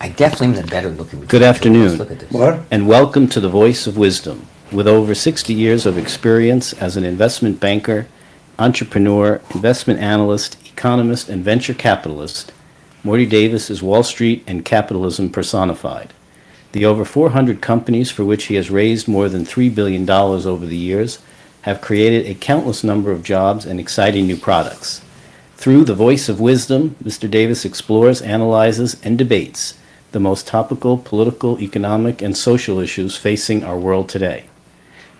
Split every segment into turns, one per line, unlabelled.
I definitely am the better looking.
Good afternoon.
Look at this.
What?
And welcome to the Voice of Wisdom. With over 60 years of experience as an investment banker, entrepreneur, investment analyst, economist, and venture capitalist, Morty Davis is Wall Street and capitalism personified. The over 400 companies for which he has raised more than $3 billion over the years have created a countless number of jobs and exciting new products. Through the Voice of Wisdom, Mr. Davis explores, analyzes, and debates the most topical political, economic, and social issues facing our world today.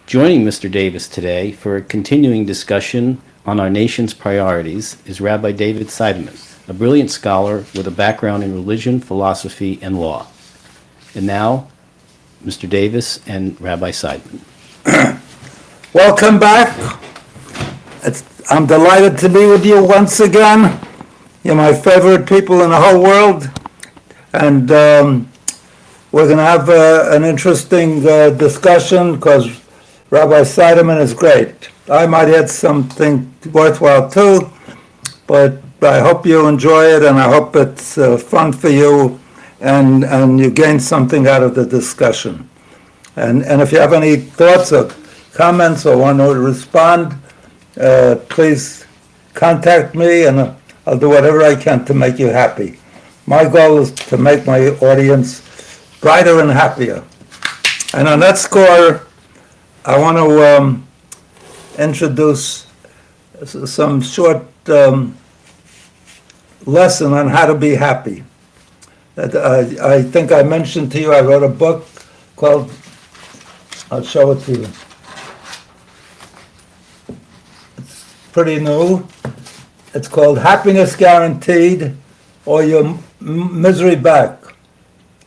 Joining Mr. Davis today for a continuing discussion on our nation's priorities is Rabbi David Seidemann, a brilliant scholar with a background in religion, philosophy, and law. And now, Mr. Davis and Rabbi Seidemann.
Welcome back. I'm delighted to be with you once again. You're my favorite people in the whole world. And we're going to have an interesting discussion because Rabbi Seidemann is great. I might add something worthwhile too, but I hope you enjoy it and I hope it's fun for you and you gain something out of the discussion. And if you have any thoughts or comments or want to respond, please contact me and I'll do whatever I can to make you happy. My goal is to make my audience brighter and happier. And on that score, I want to introduce some short lesson on how to be happy. I think I mentioned to you, I wrote a book called, I'll show it to you. It's pretty new. It's called Happiness Guaranteed or Your Misery Back.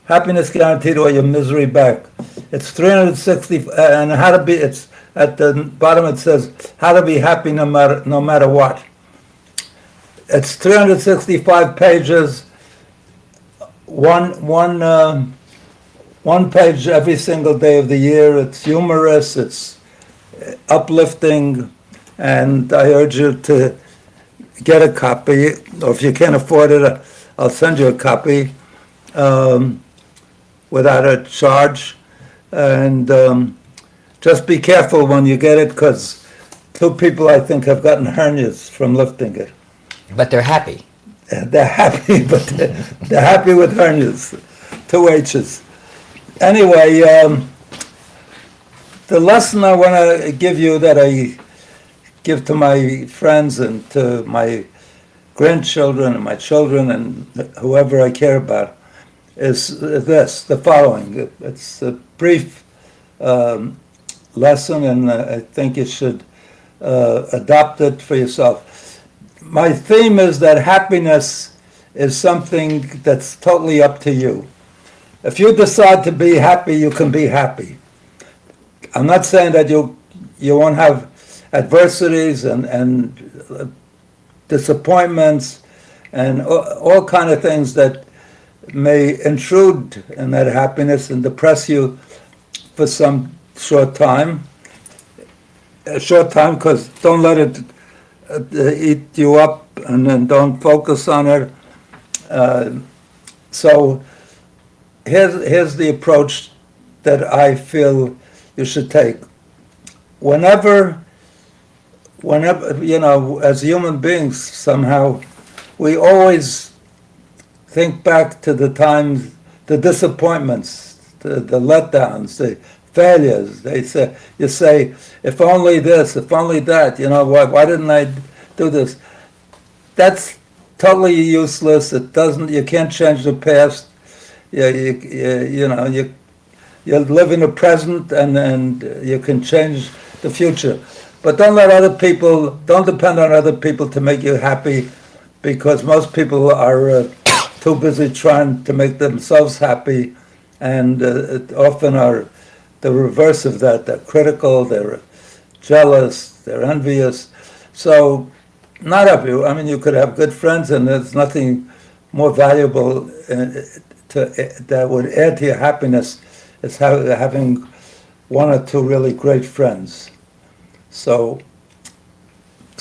Happiness Guaranteed or Your Misery Back. It's 360, and how to be, it's at the bottom it says, how to be happy no matter what. It's 365 pages, one page every single day of the year. It's humorous, it's uplifting, and I urge you to get a copy, or if you can't afford it, I'll send you a copy without a charge. And just be careful when you get it, because 2 people, I think, have gotten hernias from lifting it.
But they're happy.
They're happy, but they're happy with hernias, 2 H's. Anyway, the lesson I want to give you that I give to my friends and to my grandchildren and my children and whoever I care about is the following. It's a brief lesson, and I think you should adopt it for yourself. My theme is that happiness is something that's totally up to you. If you decide to be happy, you can be happy. I'm not saying that you won't have adversities and disappointments and all kind of things that may intrude in that happiness and depress you for some short time. A short time, because don't let it eat you up, and then don't focus on it. So here's the approach that I feel you should take. Whenever, as human beings, somehow, we always think back to the times, the disappointments, the letdowns, the failures. You say, if only this, if only that, why didn't I do this? That's totally useless. You can't change the past. You live in the present, and you can change the future. But don't depend on other people to make you happy, because most people are too busy trying to make themselves happy, and often are the reverse of that. They're critical, they're jealous, they're envious. So not of you. I mean, you could have good friends, and there's nothing more valuable that would add to your happiness is having 1 or 2 really great friends. So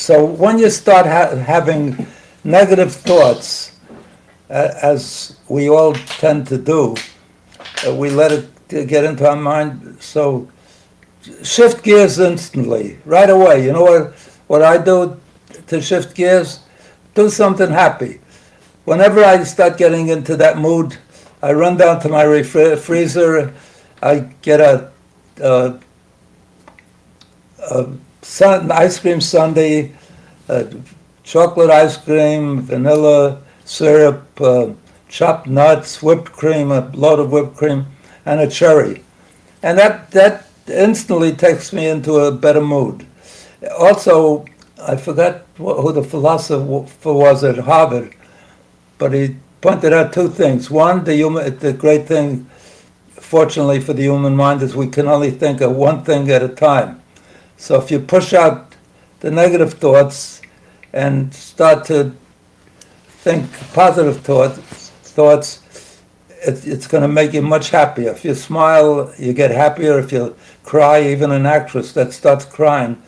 when you start having negative thoughts, as we all tend to do. We let it get into our mind. So shift gears instantly, right away. You know what I do to shift gears? Do something happy. Whenever I start getting into that mood, I run down to my freezer. I get a ice cream sundae, chocolate ice cream, vanilla syrup, chopped nuts, whipped cream, a load of whipped cream, and a cherry. And that instantly takes me into a better mood. Also, I forgot who the philosopher was at Harvard, but he pointed out two things. One, the great thing, fortunately for the human mind, is we can only think of one thing at a time. So if you push out the negative thoughts and start to think positive thoughts, it's going to make you much happier. If you smile, you get happier. If you cry, even an actress that starts crying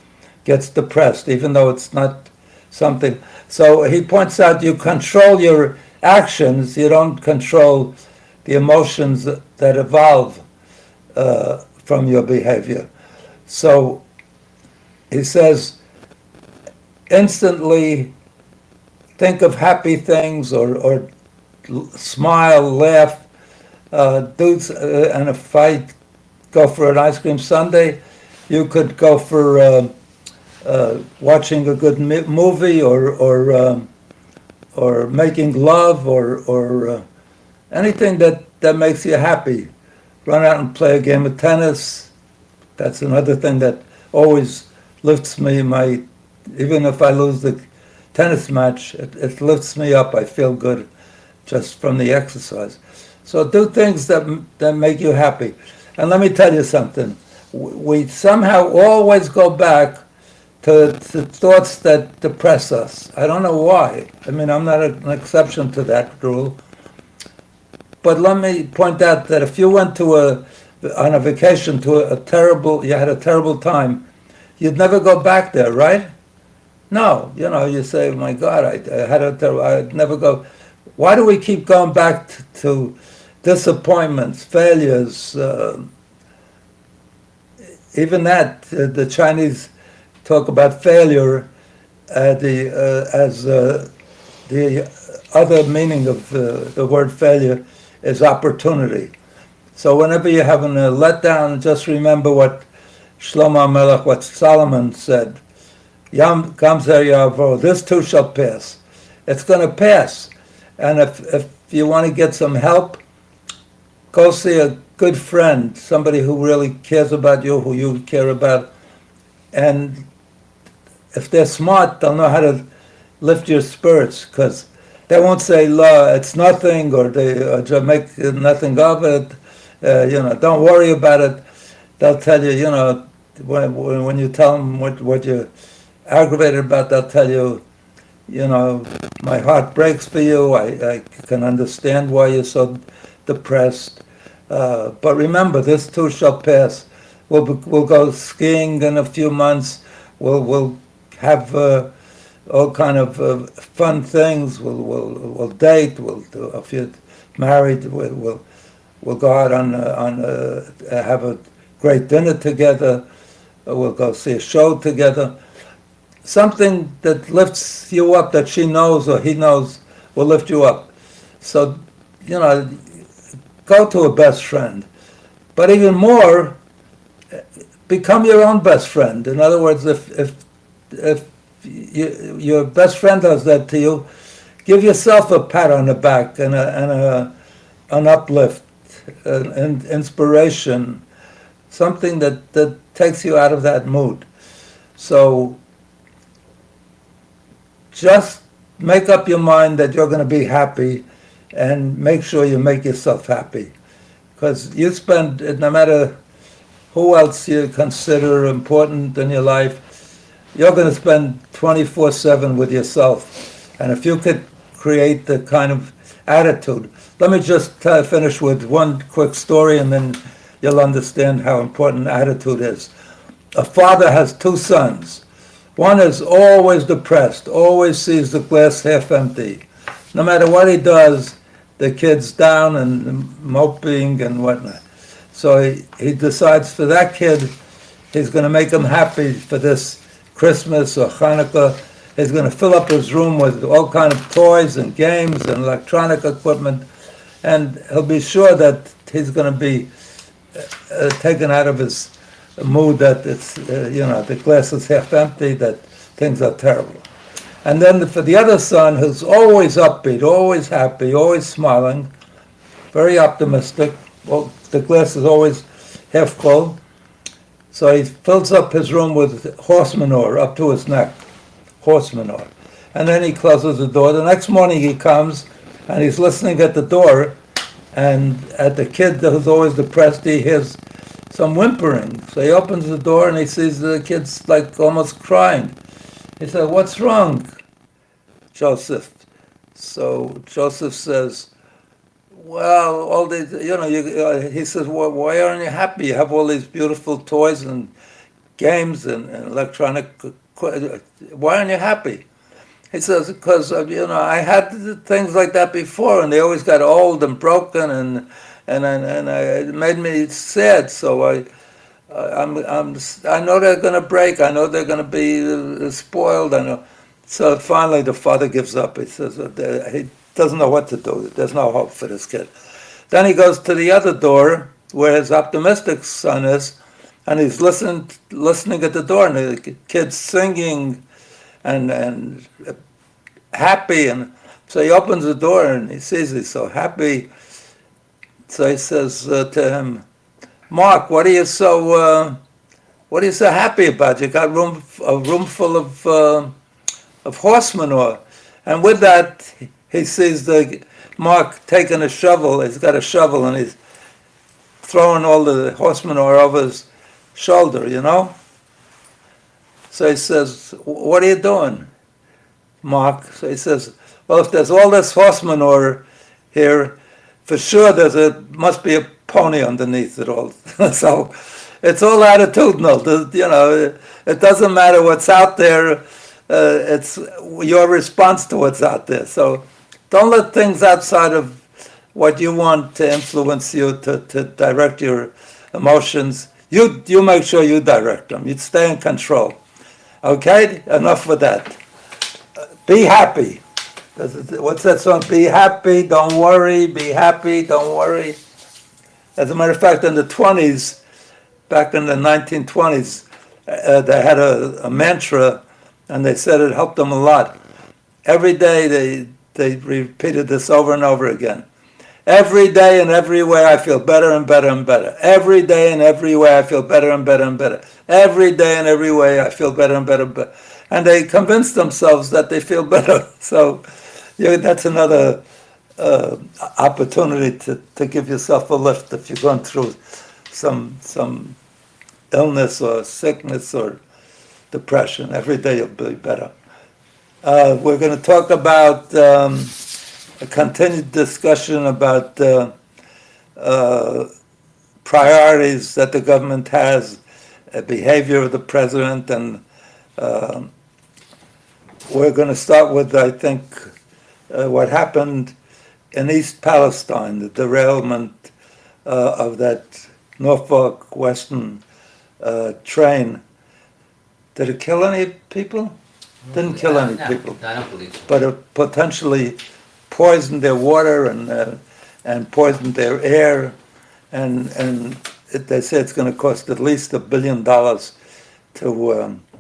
gets depressed, even though it's not something. So he points out you control your actions, you don't control the emotions that evolve from your behavior. So he says, instantly think of happy things or smile, laugh, and if I go for an ice cream sundae, you could go for watching a good movie or making love or anything that makes you happy. Run out and play a game of tennis. That's another thing that always lifts me. Even if I lose the tennis match, it lifts me up. I feel good just from the exercise. So do things that make you happy. And let me tell you something. We somehow always go back to thoughts that depress us. I don't know why. I mean, I'm not an exception to that rule. But let me point out that if you went on a vacation to you had a terrible time, you'd never go back there, right? No, you say, my God, I'd never go. Why do we keep going back to disappointments, failures? Even that, the Chinese talk about failure as the other meaning of the word failure is opportunity. So whenever you're having a letdown, just remember what Shlomo Melech, what Solomon said. Yam Gamzer Yavo, this too shall pass. It's going to pass. And if you want to get some help, go see a good friend, somebody who really cares about you, who you care about. And if they're smart, they'll know how to lift your spirits, because they won't say, it's nothing, or they make nothing of it. Don't worry about it. They'll tell you, when you tell them what you're aggravated about, they'll tell you, my heart breaks for you. I can understand why you're so depressed. But remember, this too shall pass. We'll go skiing in a few months. We'll have all kind of fun things. We'll date. If you're married, we'll go out have a great dinner together. We'll go see a show together. Something that lifts you up, that she knows or he knows, will lift you up. So, go to a best friend. But even more, become your own best friend. In other words, if your best friend does that to you, give yourself a pat on the back and an uplift, an inspiration, something that takes you out of that mood. So just make up your mind that you're going to be happy, and make sure you make yourself happy. Because you spend, no matter who else you consider important in your life, you're going to spend 24/7 with yourself. And if you could create the kind of attitude. Let me just finish with one quick story, and then you'll understand how important attitude is. A father has two sons. One is always depressed, always sees the glass half empty. no matter what he does, the kid's down and moping and whatnot. So he decides for that kid, he's going to make him happy for this Christmas or Hanukkah. He's going to fill up his room with all kind of toys and games and electronic equipment, and he'll be sure that he's going to be taken out of his mood that it's, the glass is half empty, that things are terrible. And then for the other son, who's always upbeat, always happy, always smiling, very optimistic, well, the glass is always half full, so he fills up his room with horse manure up to his neck, horse manure. And then he closes the door. The next morning he comes, and he's listening at the door, and at the kid who's always depressed, he hears some whimpering. So he opens the door and he sees the kid's like almost crying. He said, "What's wrong, Joseph?" So Joseph says, "Well, all these, he says, well, why aren't you happy? You have all these beautiful toys and games and electronic, why aren't you happy?" He says, "Because, I had things like that before, and they always got old and broken, and it made me sad. So I know they're going to break. I know they're going to be spoiled. I know." So finally, the father gives up. He says he doesn't know what to do. There's no hope for this kid. Then he goes to the other door where his optimistic son is, and he's listening at the door, and the kid's singing and happy, and so he opens the door and he sees he's so happy. So he says to him, "Mark, what are you so happy about? You got a room full of horse manure." And with that, he sees Mark taking a shovel. He's got a shovel and he's throwing all the horse manure over his shoulder, So he says, "What are you doing, Mark?" So he says, "Well, if there's all this horse manure here, for sure must be a pony underneath it all." So it's all attitudinal. It doesn't matter what's out there. It's your response to what's out there. So don't let things outside of what you want to influence you, to direct your emotions. You make sure you direct them. You stay in control. Okay? Enough with that. Be happy. What's that song? Be happy, don't worry. Be happy, don't worry. As a matter of fact, in the 20s, back in the 1920s, they had a mantra, and they said it helped them a lot. Every day they repeated this over and over again. Every day and every way I feel better and better and better. Every day and every way I feel better and better and better. Every day and every way I feel better and better and better. And they convince themselves that they feel better. So that's another opportunity to give yourself a lift if you're going through some illness or sickness or depression. Every day you'll be better. We're going to talk about a continued discussion about priorities that the government has, behavior of the president, and we're going to start with, I think, what happened in East Palestine, the derailment of that Norfolk Western train. Did it kill any people? Didn't kill any people.
No, I don't believe so.
But it potentially poisoned their water and poisoned their air, and they say it's going to cost at least $1 billion to.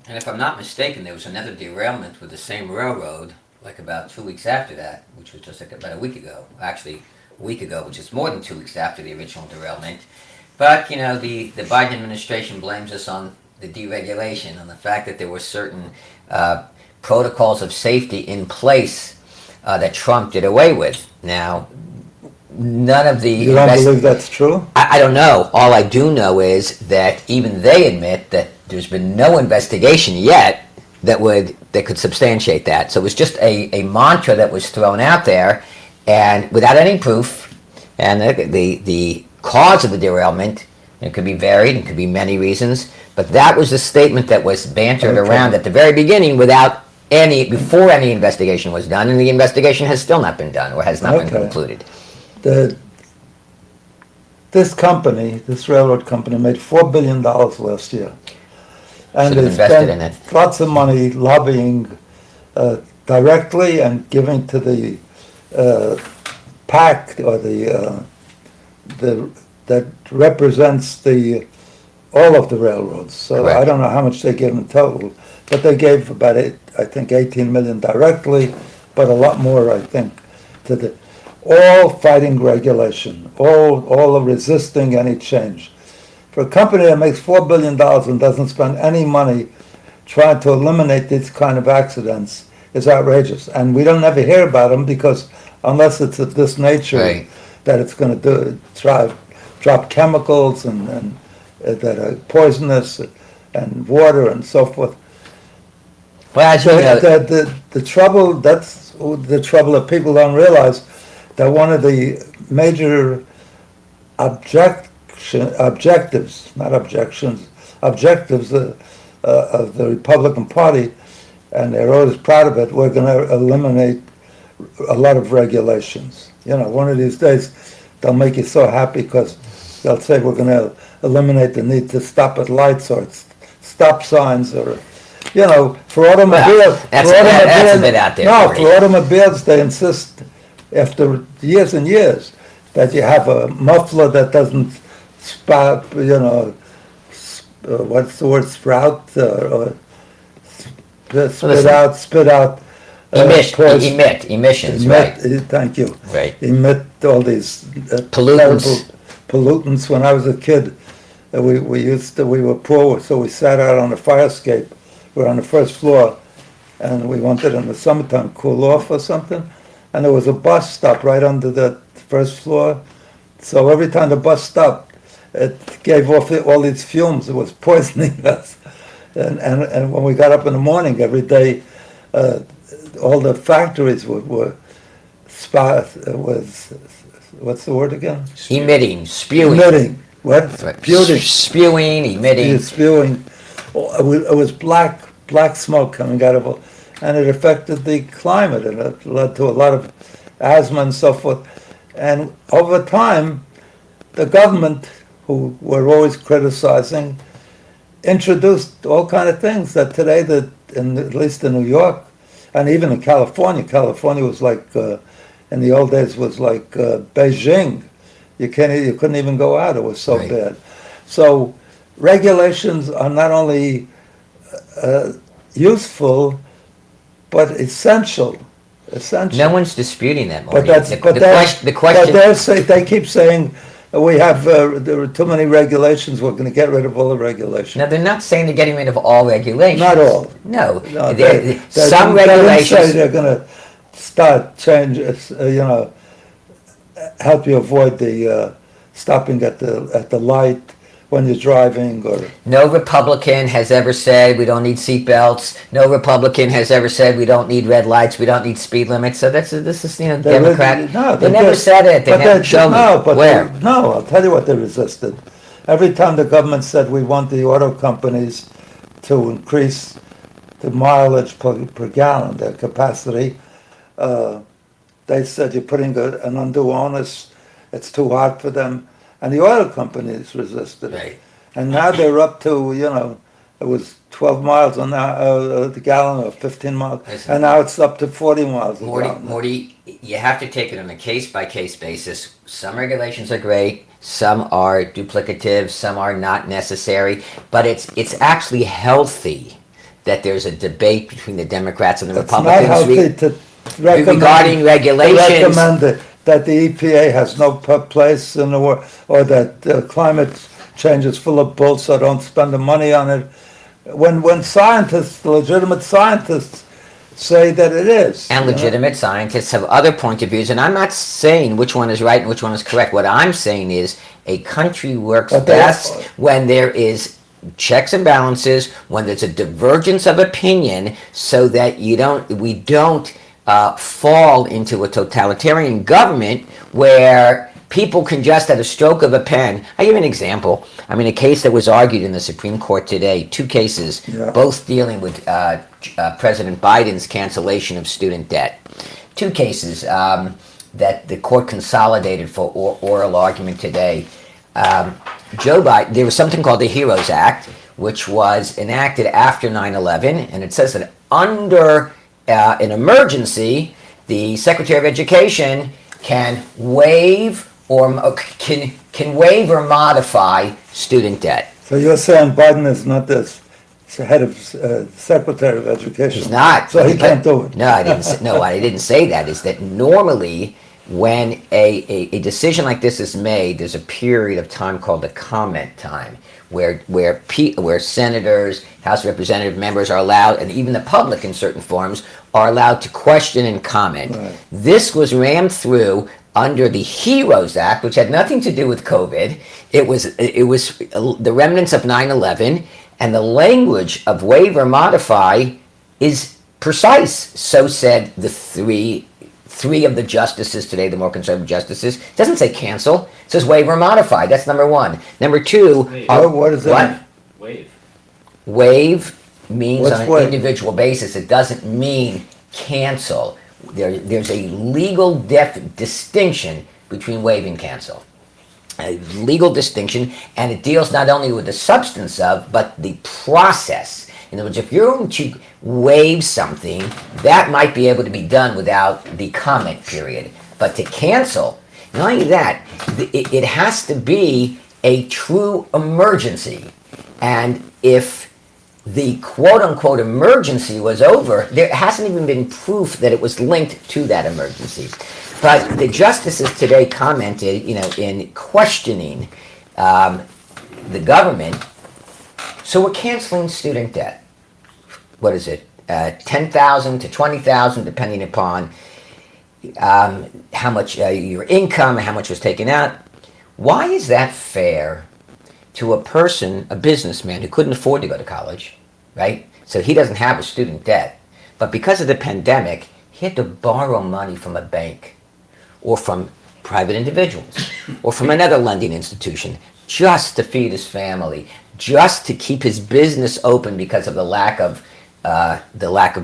And if I'm not mistaken, there was another derailment with the same railroad, like about 2 weeks after that, which was just like about a week ago. Actually, a week ago, which is more than 2 weeks after the original derailment. But, the Biden administration blames us on the deregulation, on the fact that there were certain protocols of safety in place that Trump did away with. Now, none of the...
You don't believe that's true?
I don't know. All I do know is that even they admit that there's been no investigation yet that could substantiate that. So it was just a mantra that was thrown out there, and without any proof. And the cause of the derailment, it could be varied, it could be many reasons, but that was the statement that was bantered around at the very beginning without before any investigation was done, and the investigation has still not been done or has not been
Okay.
concluded.
This railroad company made $4 billion last year. And
Should have
they
invested in it.
spent lots of money lobbying directly and giving to the PAC, or that represents all of the railroads. So
Correct.
I don't know how much they gave in total, but they gave about, I think, 18 million directly, but a lot more, I think, to all fighting regulation, all resisting any change. For a company that makes $4 billion and doesn't spend any money trying to eliminate these kind of accidents is outrageous. And we don't ever hear about them, because unless it's of this nature,
Right.
that it's going to drop chemicals and that are poisonous, and water and so forth.
Well, as you know,
The trouble, that's the trouble that people don't realize, that one of the major objectives of the Republican Party, and they're always proud of it, we're going to eliminate a lot of regulations. One of these days, they'll make you so happy, because they'll say we're going to eliminate the need to stop at lights or stop signs, or, for automobiles.
that's a bit out there,
No,
Morty.
for automobiles, they insist, after years and years, that you have a muffler that doesn't spout, what's the word, sprout, or spit out.
Emissions, right?
Thank you.
Right.
Emit all these
Pollutants.
terrible pollutants. When I was a kid, we were poor, so we sat out on the fire escape. We were on the first floor, and we wanted in the summertime cool off or something. And there was a bus stop right under the first floor. So every time the bus stopped, it gave off all these fumes. It was poisoning us. And when we got up in the morning every day, all the factories were what's the word again?
Emitting, spewing.
Emitting. What?
Right.
Spewing.
Spewing, emitting.
Spewing. It was black smoke coming out of it, and it affected the climate, and it led to a lot of asthma and so forth. And over time, the government, who we're always criticizing, introduced all kind of things that today, at least in New York, and even in California was like, in the old days, was like Beijing. You couldn't even go out. It was so
Right.
bad. So regulations are not only useful, but essential.
No one's disputing that,
But
Morty. The question.
they keep saying there are too many regulations. We're going to get rid of all the regulations.
No, they're not saying they're getting rid of all regulations.
Not all.
No,
No,
some
they didn't say
regulations.
they're going to start changes. Help you avoid the stopping at the light when you're driving, or
No Republican has ever said we don't need seatbelts. No Republican has ever said we don't need red lights. We don't need speed limits. So this is Democrat. They never said it. They never showed me where.
I'll tell you what they resisted. Every time the government said we want the auto companies to increase the mileage per gallon, their capacity, they said you're putting an undue onus. It's too hard for them. And the oil companies resisted it.
Right.
And now they're up to, it was 12 miles on the gallon, or 15 miles.
Listen.
And now it's up to 40 miles a gallon.
Morty, you have to take it on a case-by-case basis. Some regulations are great, some are duplicative, some are not necessary, but it's actually healthy that there's a debate between the Democrats and the
It's not
Republicans
healthy to recommend,
regarding regulations.
that the EPA has no place in the world, or that climate change is full of bull, so don't spend the money on it. When legitimate scientists, say that it is.
And legitimate scientists have other point of views, and I'm not saying which one is right and which one is correct. What I'm saying is a country works best when there is checks and balances, when there's a divergence of opinion, so that we don't fall into a totalitarian government where people can just at a stroke of a pen. I give you an example. I mean, a case that was argued in the Supreme Court today, two cases,
Yeah.
both dealing with President Biden's cancellation of student debt. Two cases that the court consolidated for oral argument today. Joe Biden, there was something called the HEROES Act, which was enacted after 9/11, and it says that under an emergency, the Secretary of Education can waive or modify student debt.
So you're saying Biden is not the head of Secretary of Education?
He's not.
So he can't do it?
No, I didn't say, no, I didn't say that. Is that normally when a decision like this is made, there's a period of time called the comment time, where senators, House of Representative members are allowed, and even the public in certain forms, are allowed to question and comment.
Right.
This was rammed through under the HEROES Act, which had nothing to do with COVID. It was the remnants of 9/11, and the language of waive or modify is precise. So said the three of the justices today, the more conservative justices. It doesn't say cancel. It says waive or modify. That's number one. Number two,
What is that?
Waive.
Waive means
What's
on an
waive?
individual basis. It doesn't mean cancel. There's a legal distinction between waive and cancel. A legal distinction, and it deals not only with the substance of, but the process. In other words, if you're going to waive something, that might be able to be done without the comment period. But to cancel, not only that, it has to be a true emergency. And if the quote-unquote emergency was over, there hasn't even been proof that it was linked to that emergency. But the justices today commented, in questioning the government. So we're canceling student debt. What is it? 10,000 to 20,000, depending upon how much your income, how much was taken out. Why is that fair to a person, a businessman who couldn't afford to go to college, right? So he doesn't have a student debt. But because of the pandemic, he had to borrow money from a bank or from private individuals or from another lending institution just to feed his family, just to keep his business open because of the lack of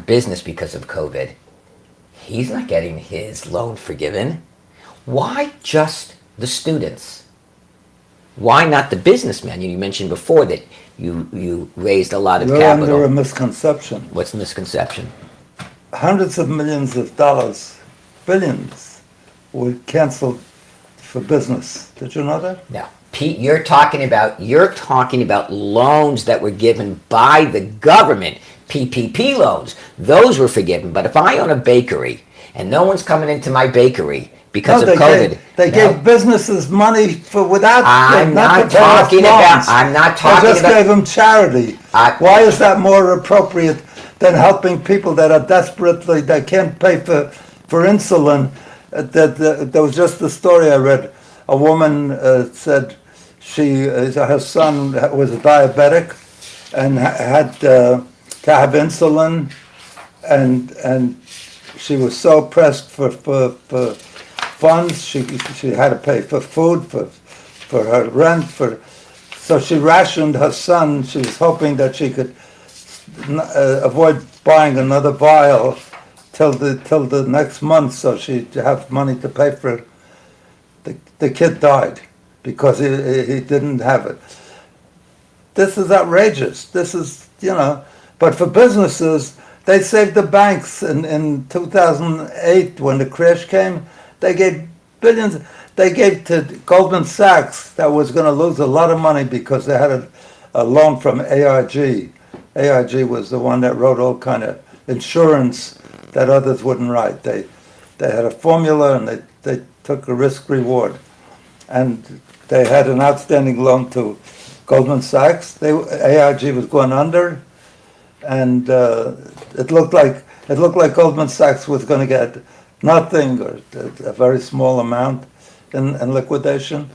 business because of COVID. He's not getting his loan forgiven. Why just the students? Why not the businessmen? You mentioned before that you raised a lot of
You're
capital.
under a misconception.
What's the misconception?
Hundreds of millions of dollars, billions, were canceled for business. Did you know that?
No. Pete, you're talking about loans that were given by the government, PPP loans. Those were forgiven. But if I own a bakery and no one's coming into my bakery because of COVID,
They gave businesses money for without.
I'm not
to pay off
talking
loans.
about.
They just gave them charity. Why is that more appropriate than helping people that are desperately, they can't pay for insulin? There was just a story I read. A woman said her son was a diabetic and had to have insulin, and she was so pressed for funds. She had to pay for food, for her rent, so she rationed her son. She was hoping that she could avoid buying another vial till the next month, so she'd have money to pay for it. The kid died because he didn't have it. This is outrageous. This is, but for businesses, they saved the banks in 2008 when the crash came. They gave billions. They gave to Goldman Sachs that was going to lose a lot of money because they had a loan from AIG. AIG was the one that wrote all kind of insurance that others wouldn't write. They had a formula and they took a risk reward. And they had an outstanding loan to Goldman Sachs. AIG was going under, and it looked like Goldman Sachs was going to get nothing or a very small amount in liquidation.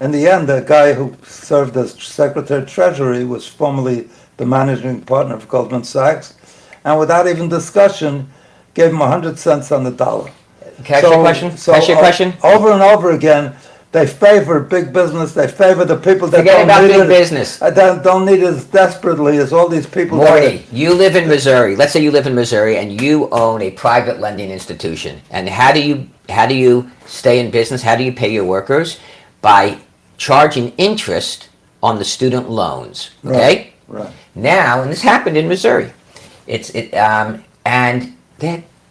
In the end, the guy who served as Secretary of Treasury was formerly the managing partner of Goldman Sachs, and without even discussion, gave him 100 cents on the dollar.
Can I ask you a question?
So
Can I ask you a question?
Over and over again, They favor big business. They favor the people that
Forget
don't
about
need
big
it.
business.
Don't need it as desperately as all these people.
Morty, you live in Missouri. Let's say you live in Missouri and you own a private lending institution. And how do you stay in business? How do you pay your workers? By charging interest on the student loans. Okay?
Right.
Now, and this happened in Missouri. And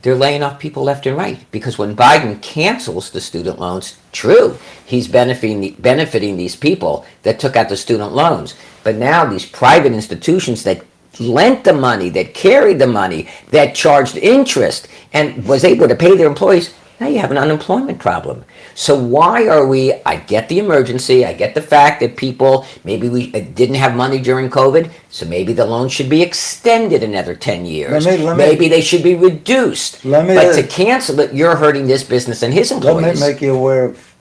they're laying off people left and right because when Biden cancels the student loans, true, he's benefiting these people that took out the student loans. But now these private institutions that lent the money, that carried the money, that charged interest and was able to pay their employees, now you have an unemployment problem. So why are I get the emergency, I get the fact that people, maybe we didn't have money during COVID, so maybe the loan should be extended another 10 years. Maybe they should be reduced. But to cancel it, you're hurting this business and his employees.
Let me make you aware of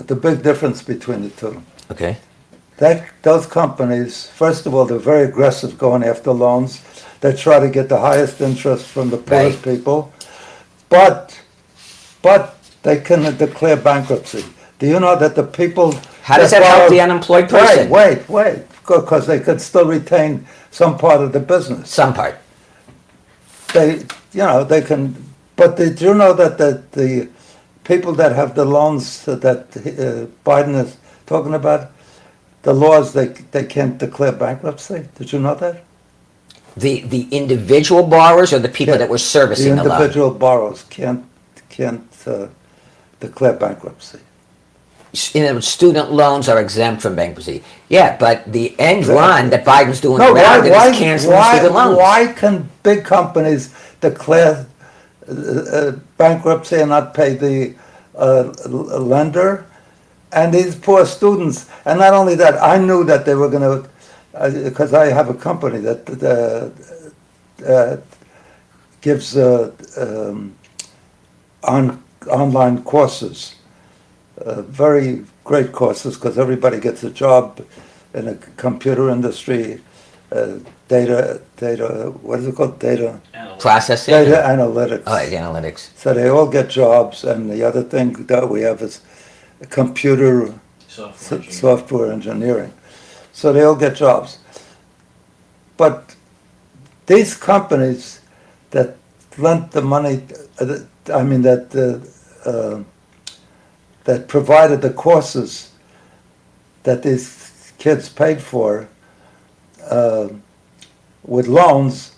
the big difference between the two.
Okay.
Those companies, first of all, they're very aggressive going after loans. They try to get the highest interest from the poorest people. But they can declare bankruptcy. Do you know that the people...
How does that help the unemployed person?
Wait, because they could still retain some part of the business.
Some part.
They can... But did you know that the people that have the loans that Biden is talking about, the laws, they can't declare bankruptcy? Did you know that?
The individual borrowers or the people that were servicing the loan?
The individual borrowers can't declare bankruptcy.
Student loans are exempt from bankruptcy. Yeah, but the end run that Biden's doing around it is canceling student loans.
Why can big companies declare bankruptcy and not pay the lender? And these poor students, and not only that, I knew that they were going to, because I have a company that gives online courses, very great courses, because everybody gets a job in the computer industry, data, what is it called? Data
processing?
Data analytics.
Oh, analytics.
So they all get jobs, and the other thing that we have is computer software engineering. So they all get jobs. But these companies that lent the money, that provided the courses that these kids paid for with loans,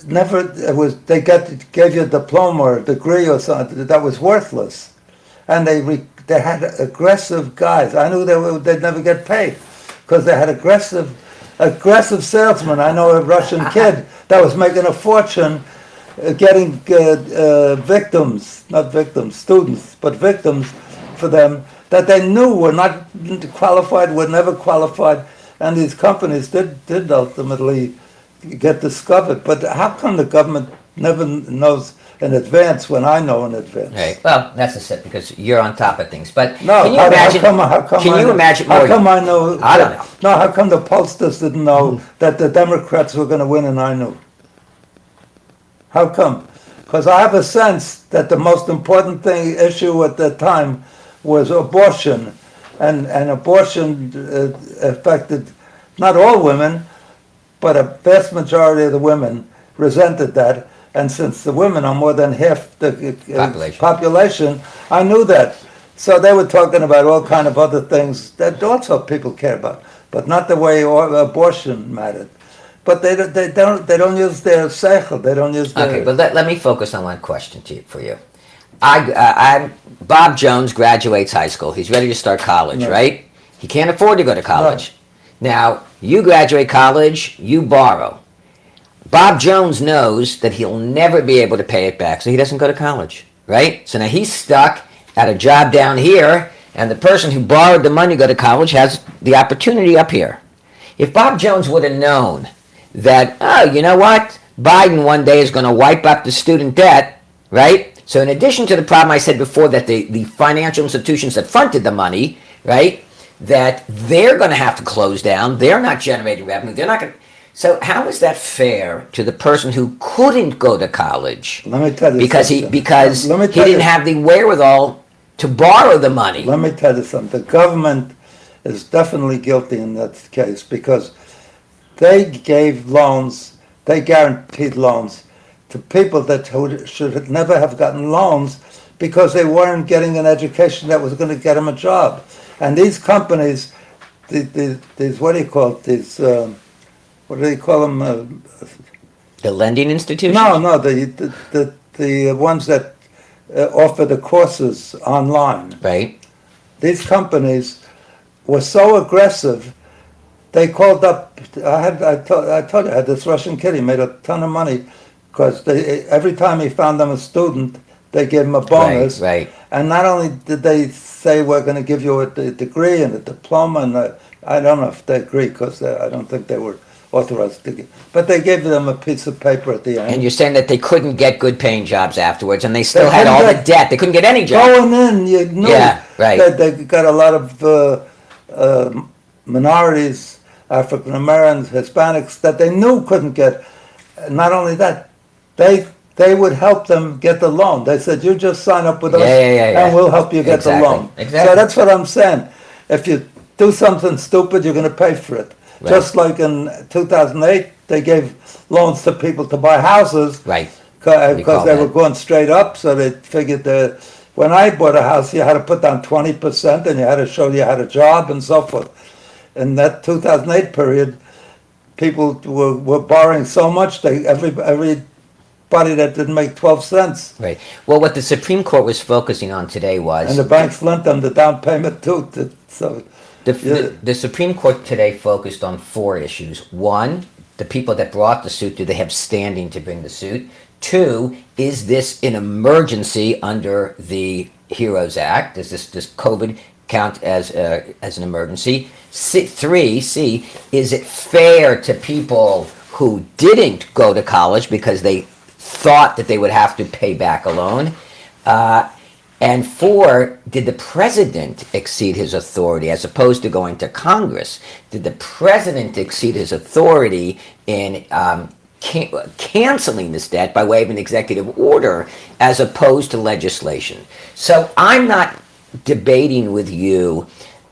they gave you a diploma or a degree or something that was worthless, and they had aggressive guys. I knew they'd never get paid because they had aggressive salesmen. I know a Russian kid that was making a fortune getting students, but victims for them that they knew were not qualified, were never qualified, and these companies did ultimately get discovered. But how come the government never knows in advance when I know in advance?
Right. Well, that's it, because you're on top of things. But
no,
can you imagine? Can you imagine?
How come I know?
I don't know.
No, how come the pollsters didn't know that the Democrats were going to win, and I knew? How come? Because I have a sense that the most important issue at that time was abortion, and abortion affected not all women, but a vast majority of the women resented that. And since the women are more than half the population, I knew that. So they were talking about all kind of other things that also people care about, but not the way abortion mattered. But they don't use their seichel. They don't use their...
Okay, but let me focus on one question for you. Bob Jones graduates high school. He's ready to start college, right? He can't afford to go to college. Now, you graduate college, you borrow. Bob Jones knows that he'll never be able to pay it back, so he doesn't go to college, right? So now he's stuck at a job down here, and the person who borrowed the money to go to college has the opportunity up here. If Bob Jones would have known that, oh, you know what? Biden one day is going to wipe up the student debt, right? So in addition to the problem I said before that the financial institutions that fronted the money, right, that they're going to have to close down. They're not generating revenue. They're not going to... So how is that fair to the person who couldn't go to college?
Let me tell you
because
something.
he didn't have the wherewithal to borrow the money.
Let me tell you something. The government is definitely guilty in that case because they gave loans, they guaranteed loans to people that should never have gotten loans because they weren't getting an education that was going to get them a job. And these companies, these what do you call it? These, what do they call them?
The lending institutions?
No, the ones that offer the courses online.
Right.
These companies were so aggressive. They called up. I told you, I had this Russian kid. He made a ton of money because every time he found them a student, they gave him a bonus.
Right.
And not only did they say we're going to give you a degree and a diploma, and I don't know if they agree because I don't think they were authorized to give, but they gave them a piece of paper at the end.
And you're saying that they couldn't get good paying jobs afterwards, and they still had all the debt. They couldn't get any job.
Going in, you knew that they got a lot of minorities, African Americans, Hispanics that they knew couldn't get. Not only that, they would help them get the loan. They said, "You just sign up with us, and we'll help you get the loan."
Exactly.
So that's what I'm saying. If you do something stupid, you're going to pay for it.
Right.
Just like in 2008, they gave loans to people to buy houses.
Right.
Because they were going straight up, so they figured that when I bought a house, you had to put down 20%, and you had to show you had a job and so forth. In that 2008 period, people were borrowing so much, everybody that didn't make 12 cents.
Right. Well, what the Supreme Court was focusing on today was...
And the banks lent them the down payment too.
The Supreme Court today focused on 4 issues. 1, the people that brought the suit, do they have standing to bring the suit? 2, is this an emergency under the HEROES Act? Does COVID count as an emergency? 3, C, is it fair to people who didn't go to college because they thought that they would have to pay back a loan? And 4, did the president exceed his authority as opposed to going to Congress? Did the president exceed his authority in canceling this debt by way of an executive order as opposed to legislation? So I'm not debating with you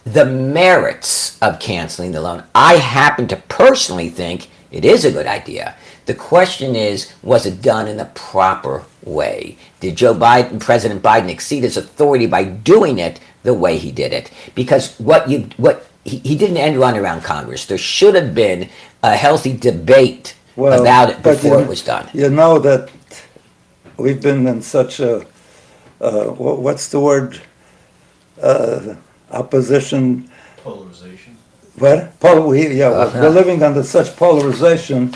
the merits of canceling the loan. I happen to personally think it is a good idea. The question is, was it done in the proper way? Did President Biden exceed his authority by doing it the way he did it? Because he didn't end run around Congress. There should have been a healthy debate about it before it was done.
You know that we've been in such a what's the word? Opposition.
Polarization.
What? We're living under such polarization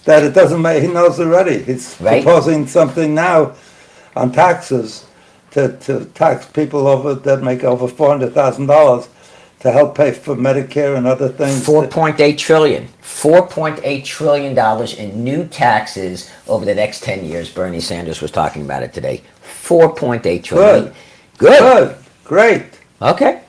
that it doesn't make. He knows already. He's proposing something now on taxes to tax people that make over $400,000 to help pay for Medicare and other things.
$4.8 trillion in new taxes over the next 10 years. Bernie Sanders was talking about it today. $4.8 trillion. Good.
Great.
Okay.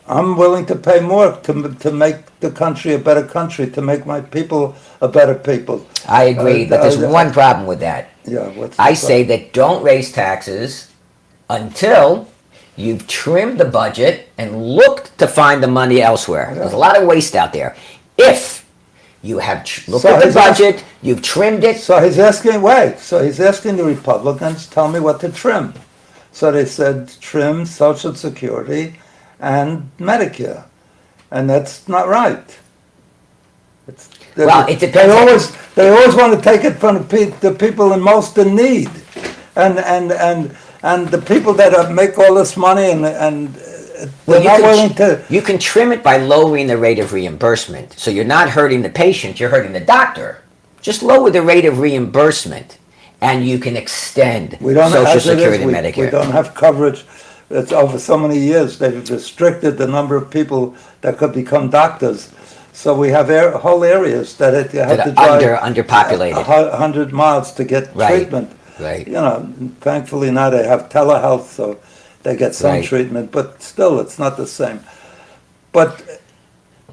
I'm willing to pay more to make the country a better country, to make my people a better people.
I agree, but there's one problem with that.
Yeah,
I say that don't raise taxes until you've trimmed the budget and looked to find the money elsewhere. There's a lot of waste out there. If you have looked at the budget, you've trimmed it.
So he's asking the Republicans, tell me what to trim. So they said trim Social Security and Medicare, and that's not right.
It depends.
They always want to take it from the people in most in need, and the people that make all this money and they're not willing to.
You can trim it by lowering the rate of reimbursement, so you're not hurting the patient, you're hurting the doctor. Just lower the rate of reimbursement, and you can extend Social Security and Medicare.
We don't have coverage. It's over so many years. They've restricted the number of people that could become doctors. So we have whole areas that you have to drive
underpopulated
100 miles to get treatment.
Right.
You know, thankfully now they have telehealth, so they get some treatment, but still it's not the same. But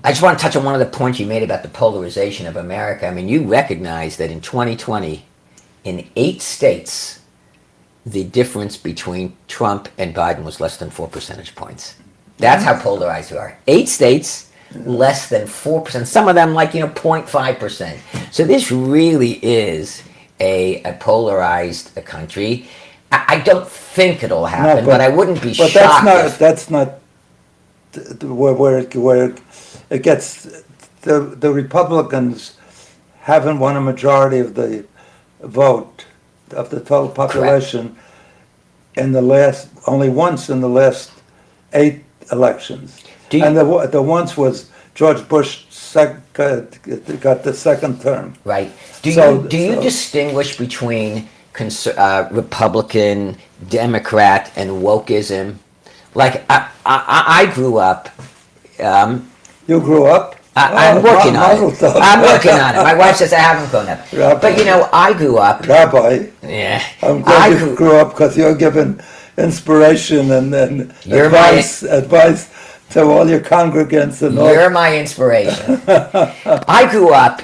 I just want to touch on one of the points you made about the polarization of America. I mean, you recognize that in 2020, in 8 states, the difference between Trump and Biden was less than 4 percentage points. That's how polarized we are. 8 states, less than 4%. Some of them like 0.5%. So this really is a polarized country. I don't think it'll happen, but I wouldn't be
But
shocked.
that's not where it gets. The Republicans haven't won a majority of the vote of the total population in the last, only once in the last 8 elections. And the once was George Bush got the second term.
Right. Do you distinguish between Republican, Democrat, and wokeism? Like I grew up.
You grew up?
I'm working on it. I'm working on it. My wife says I haven't grown up.
Rabbi,
but I grew up.
Rabbi,
Yeah.
I'm glad you grew up because you're giving inspiration and advice to all your congregants and all.
You're my inspiration. I grew up,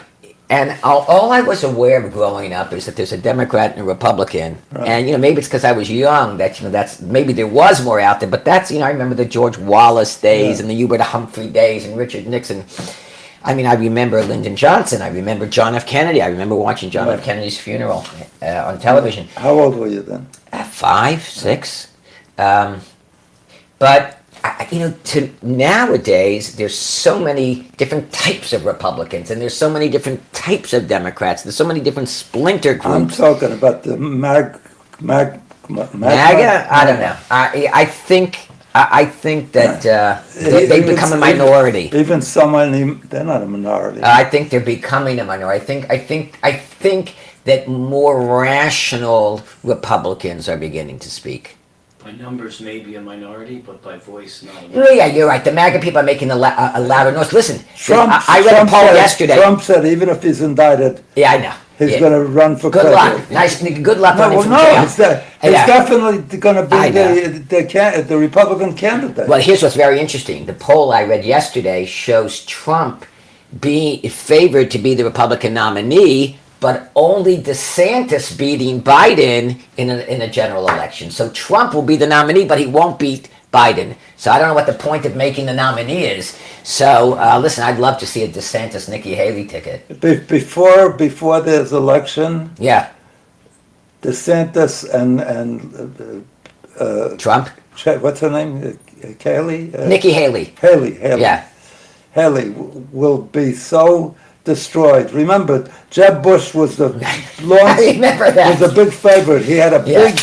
and all I was aware of growing up is that there's a Democrat and a Republican, and maybe it's because I was young that that's maybe there was more out there, but that's I remember the George Wallace days and the Hubert Humphrey days and Richard Nixon. I mean, I remember Lyndon Johnson. I remember John F. Kennedy. I remember watching John F. Kennedy's funeral on television.
How old were you then?
5, 6. But to nowadays, there's so many different types of Republicans, and there's so many different types of Democrats. There's so many different splinter groups.
I'm talking about the MAGA.
I don't know. I think that they've become a minority.
Even someone, they're not a minority.
I think they're becoming a minority. I think that more rational Republicans are beginning to speak.
By numbers, maybe a minority, but by voice, not.
Yeah, you're right. The MAGA people are making a louder noise. Listen,
Trump,
I read a poll yesterday.
Trump said even if he's indicted,
yeah, I know.
He's going to run for
good
president.
Luck. Good luck running for
it's
jail.
definitely going to be the Republican candidate.
Well, here's what's very interesting. The poll I read yesterday shows Trump being favored to be the Republican nominee, but only DeSantis beating Biden in a general election. So Trump will be the nominee, but he won't beat Biden. So I don't know what the point of making the nominee is. So listen, I'd love to see a DeSantis Nikki Haley ticket.
Before there's election,
yeah,
DeSantis and
Trump.
What's her name? Haley.
Nikki Haley.
Haley.
Yeah.
Haley will be so destroyed. Remember, Jeb Bush was the
I remember that.
was a big favorite. He had a big.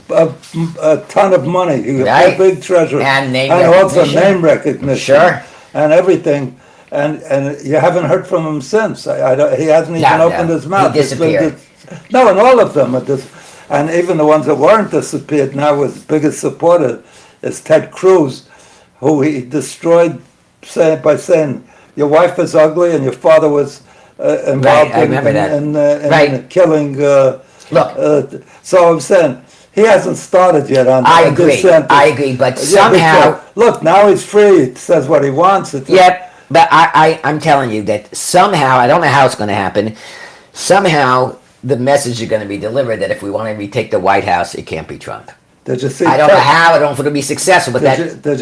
A ton of money. He had a big treasury.
And
also name recognition.
Sure.
And everything. And you haven't heard from him since. He hasn't even opened his mouth.
He disappeared.
No, and all of them are and even the ones that weren't disappeared now, his biggest supporter is Ted Cruz, who he destroyed by saying your wife is ugly and your father was involved in killing.
Look.
So I'm saying, he hasn't started yet on
I agree.
DeSantis.
I agree, but somehow...
Look, now he's free. He says what he wants.
Yep, but I'm telling you that somehow, I don't know how it's going to happen, somehow the message is going to be delivered that if we want to retake the White House, it can't be Trump.
Did you see?
I don't know how, I don't know if it'll be successful, but that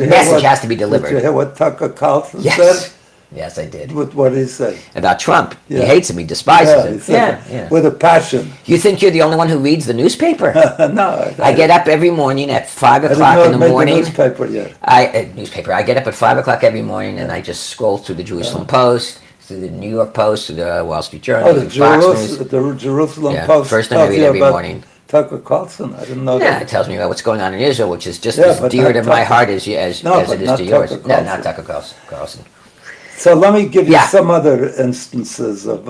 message has to be delivered.
Did you hear what Tucker Carlson said?
Yes, I did.
What did he say?
About Trump. Yeah. He hates him. He despises him.
Yeah. With a passion.
You think you're the only one who reads the newspaper?
No.
I get up every morning at 5 o'clock in the morning.
The newspaper yet.
I get up at 5 o'clock every morning and I just scroll through the Jerusalem Post, through the New York Post, through the Wall Street Journal,
the
Fox News.
The Jerusalem Post.
First time I read every morning.
Tucker Carlson, I didn't know that.
Yeah, it tells me about what's going on in Israel, which is just as dear to my heart as it is to yours. No, not Tucker Carlson.
So let me give you some other instances of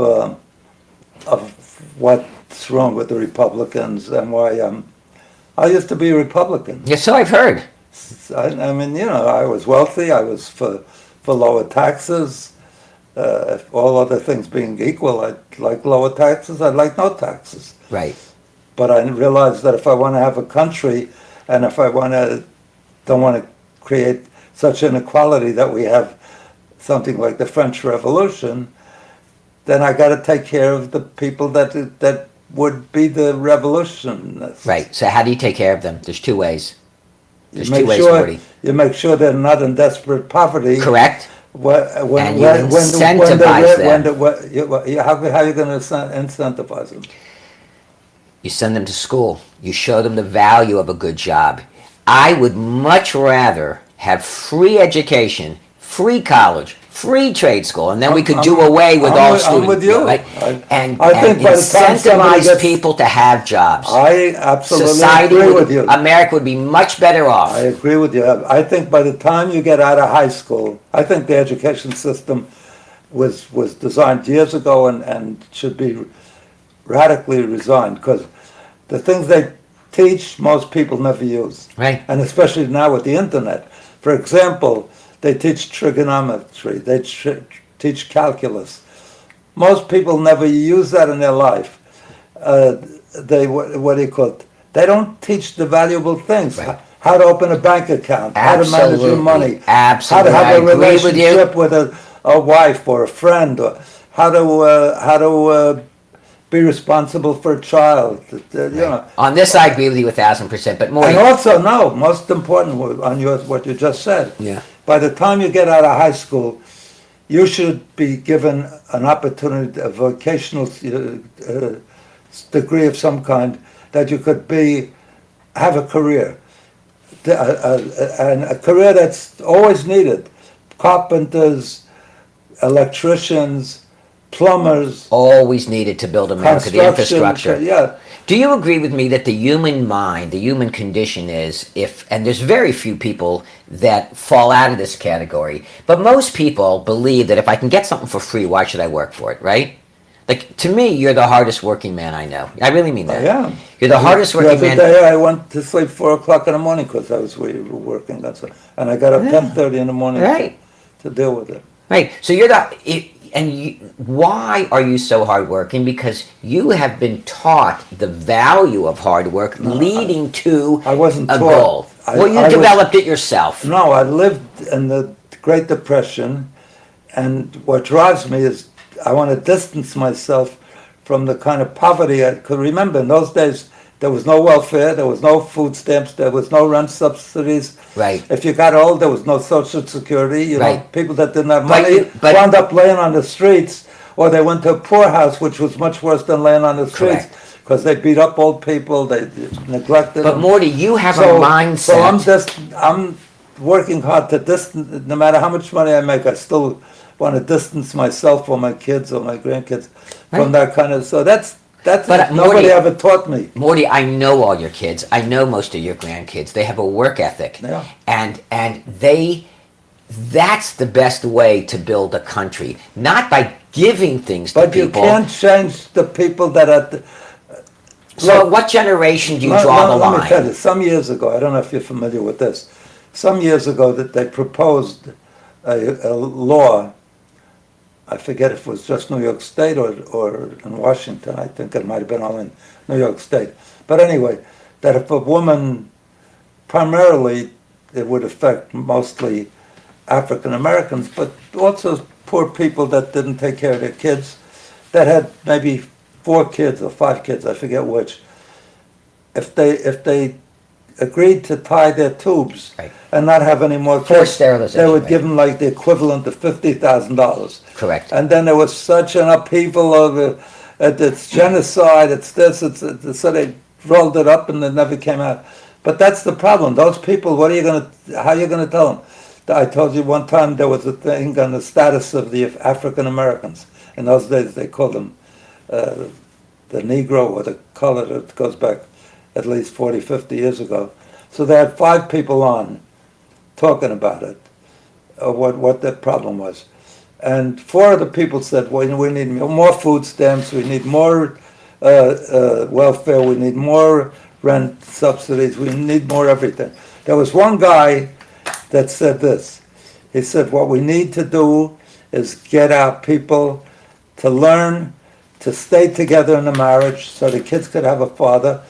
what's wrong with the Republicans and why I used to be a Republican.
Yes, so I've heard.
I mean, I was wealthy. I was for lower taxes. If all other things being equal, I'd like lower taxes. I'd like no taxes.
Right.
But I realized that if I want to have a country, and if I don't want to create such inequality that we have something like the French Revolution, then I got to take care of the people that would be the revolutionists.
Right. So how do you take care of them? There's two ways. There's
You
two
make
ways,
sure
Morty.
you make sure they're not in desperate poverty.
Correct.
And
you incentivize them.
How are you going to incentivize them?
You send them to school. You show them the value of a good job. I would much rather have free education, free college, free trade school, and then we could do away with all students.
I'm with you.
Right?
I think
And
by the time somebody
incentivize
gets-
people to have jobs.
I absolutely
Society
agree
would,
with you.
America would be much better off.
I agree with you. I think by the time you get out of high school, I think the education system was designed years ago and should be radically resigned, because the things they teach, most people never use.
Right.
And especially now with the internet. For example, they teach trigonometry, they teach calculus. Most people never use that in their life. What do you call it? They don't teach the valuable things.
Right.
How to open a bank account, how to manage your money,
Absolutely.
how to have
I
a
agree with you.
relationship with a wife or a friend, or how to be responsible for a child. You know.
On this, I agree with you 1,000%. But Morty,
And also, no, most important on what you just said.
Yeah.
By the time you get out of high school, you should be given an opportunity, a vocational degree of some kind, that you could have a career, and a career that's always needed. Carpenters, electricians, plumbers,
always needed to build America, the
construction.
infrastructure.
Yeah.
Do you agree with me that the human mind, the human condition is, and there's very few people that fall out of this category, but most people believe that if I can get something for free, why should I work for it, right? Like, to me, you're the hardest working man I know. I really mean that.
Yeah.
You're the hardest working
The
man.
other day I went to sleep 4 o'clock in the morning because I was working. And I got up 10:30 in the morning
Right.
to deal with it.
Right. So you're why are you so hardworking? Because you have been taught the value of hard work, leading to
I wasn't
a
taught.
goal. Well, you developed it yourself.
No, I lived in the Great Depression, and what drives me is I want to distance myself from the kind of poverty I could remember. In those days, there was no welfare, there was no food stamps, there was no rent subsidies.
Right.
If you got old, there was no Social Security. You know,
Right.
people that didn't have
But
money
you- but-
wound up laying on the streets, or they went to a poorhouse, which was much worse than laying on the streets,
Correct.
because they beat up old people, they neglected
But
them.
Morty, you have a
So
mindset.
I'm working hard to distance. No matter how much money I make, I still want to distance myself or my kids or my grandkids from that kind of. So that's
But,
nobody
Morty-
ever taught me.
Morty, I know all your kids. I know most of your grandkids. They have a work ethic.
Yeah.
And that's the best way to build a country. Not by giving things to
But you
people.
can't change the people that are.
So
Look,
what generation do you
let-
draw the
let
line?
me tell you, some years ago, I don't know if you're familiar with this. Some years ago, that they proposed a law. I forget if it was just New York State or in Washington. I think it might have been all in New York State. But anyway, that if a woman, primarily, it would affect mostly African Americans, but also poor people that didn't take care of their kids, that had maybe 4 kids or 5 kids, I forget which. If they agreed to tie their tubes
Right.
and not have any more
Forced
kids,
sterilization,
they would
right.
give them like the equivalent of $50,000.
Correct.
And then there was such an upheaval of it's genocide, it's this, so they rolled it up and it never came out. But that's the problem. Those people, how are you gonna tell them? I told you one time there was a thing on the status of the African Americans. In those days they called them the Negro or the colored. It goes back at least 40, 50 years ago. So they had 5 people on talking about it, what the problem was. And 4 of the people said, well, we need more food stamps, we need more welfare, we need more rent subsidies, we need more everything. There was one guy that said this. He said, what we need to do is get our people to learn to stay together in a marriage so the kids could have a father,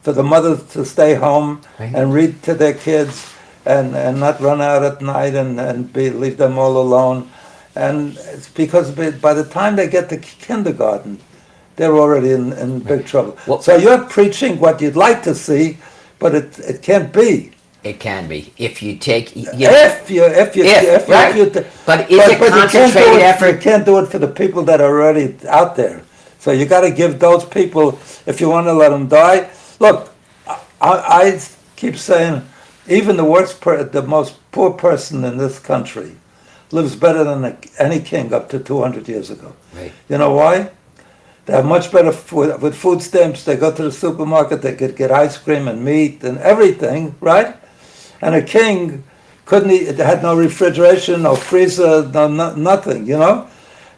for the mothers to stay home
Right.
and read to their kids and not run out at night and leave them all alone. And it's because by the time they get to kindergarten, they're already in big trouble.
Well-
So you're preaching what you'd like to see, but it can't be.
It can be if you take.
If you,
right. But is it
you can't do
concentrated
it,
effort?
You can't do it for the people that are already out there. So you got to give those people, if you want to let them die. Look, I keep saying, even the the most poor person in this country lives better than any king up to 200 years ago.
Right.
You know why? They have much better with food stamps. They go to the supermarket, they could get ice cream and meat and everything, right? And a king couldn't eat, had no refrigeration, no freezer, nothing, you know?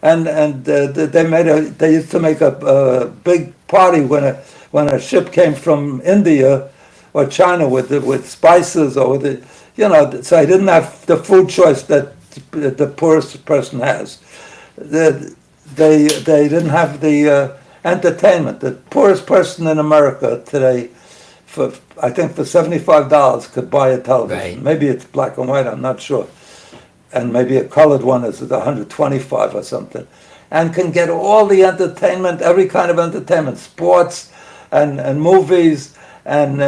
And they used to make a big party when a ship came from India or China with spices or so he didn't have the food choice that the poorest person has. They didn't have the entertainment. The poorest person in America today, I think for $75 could buy a television.
Right.
Maybe it's black and white, I'm not sure. And maybe a colored one is $125 or something. And can get all the entertainment, every kind of entertainment, sports and movies and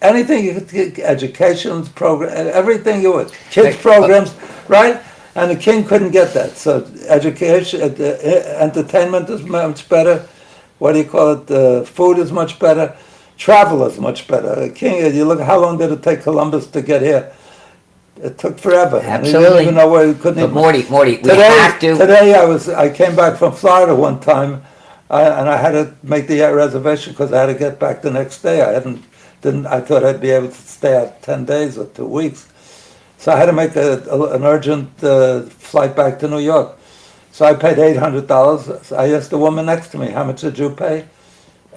anything you could get, education program, everything you would, kids programs, right? And the king couldn't get that. So education, entertainment is much better. What do you call it? Food is much better. Travel is much better. The king, you look, how long did it take Columbus to get here? It took forever. And he
Absolutely.
didn't even know where he couldn't
But
even.
Morty, we have to.
Today I came back from Florida one time, and I had to make the reservation because I had to get back the next day. I thought I'd be able to stay out 10 days or 2 weeks. So I had to make an urgent flight back to New York. So I paid $800. I asked the woman next to me, how much did you pay?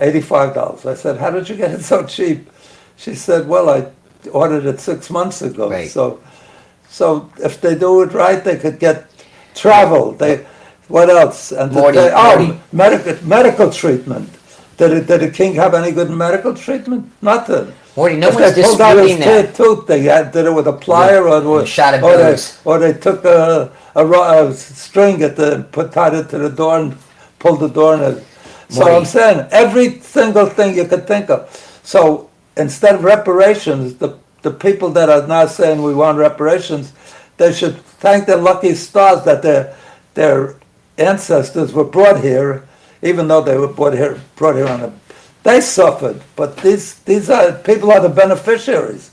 $85. I said, how did you get it so cheap? She said, well, I ordered it 6 months ago.
Right.
So if they do it right, they could get travel. What else? And
Morty.
medical treatment. Did the king have any good medical treatment? Nothing.
Morty, no
If
one's
they pulled out his
disputing that.
tooth, they did it with a plier or
Shot of
or
booze.
they took a string tied it to the door and pulled the door. So
Morty.
I'm saying every single thing you could think of. So instead of reparations, the people that are now saying we want reparations, they should thank their lucky stars that their ancestors were brought here, even though they were brought here on a. They suffered, but these people are the beneficiaries.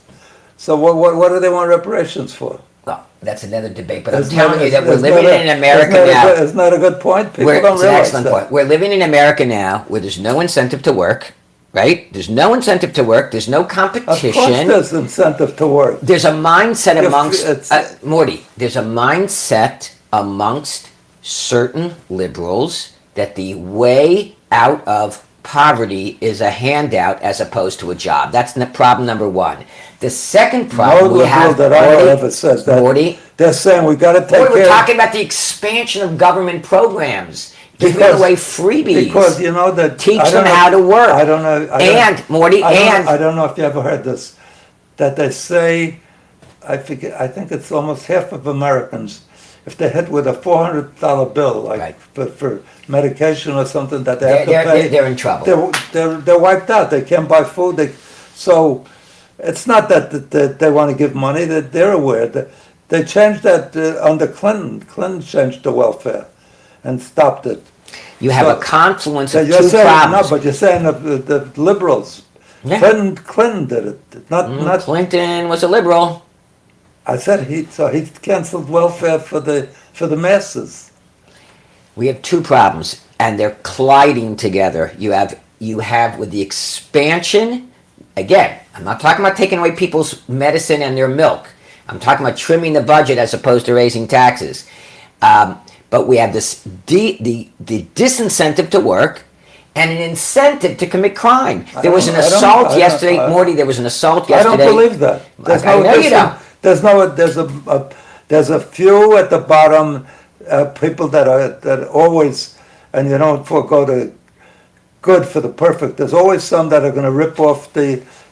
So what do they want reparations for?
Well, that's another debate. But I'm telling you that we're living in America now.
It's not a good point. People don't
It's an
realize
excellent
that.
point. We're living in America now where there's no incentive to work, right? There's no incentive to work. There's no
Of course,
competition.
there's incentive to work.
There's a mindset
If
amongst
it's-
Morty. There's a mindset amongst certain liberals that the way out of poverty is a handout as opposed to a job. That's problem number one. The second problem
No
we
liberal
have,
that I know
Morty,
ever says that.
Morty,
They're saying we got to take
Morty, we're
care.
talking about the expansion of government programs, giving
Because-
away freebies.
Because you know that
Teach
I don't
them
know-
how to work.
I don't know.
Morty,
I don't know if you ever heard this. That they say, I think it's almost half of Americans, if they're hit with a $400 bill, like
Right.
for medication or something that they have to pay,
they're in trouble.
they're wiped out. They can't buy food. So it's not that they want to give money. That they're aware that they changed that under Clinton. Clinton changed the welfare and stopped it.
You have
So-
a confluence
So
of
you're
two
saying
problems.
no, but you're saying the liberals.
Yeah.
Clinton did it. Not.
Clinton was a liberal.
I said he canceled welfare for the masses.
We have two problems, and they're colliding together. You have with the expansion. Again, I'm not talking about taking away people's medicine and their milk. I'm talking about trimming the budget as opposed to raising taxes. But we have this the disincentive to work and an incentive to commit crime. There was an assault yesterday, Morty. There was an assault yesterday.
I don't believe that.
I know you don't.
There's a few at the bottom, people that always, and you don't forego the good for the perfect. There's always some that are going to rip off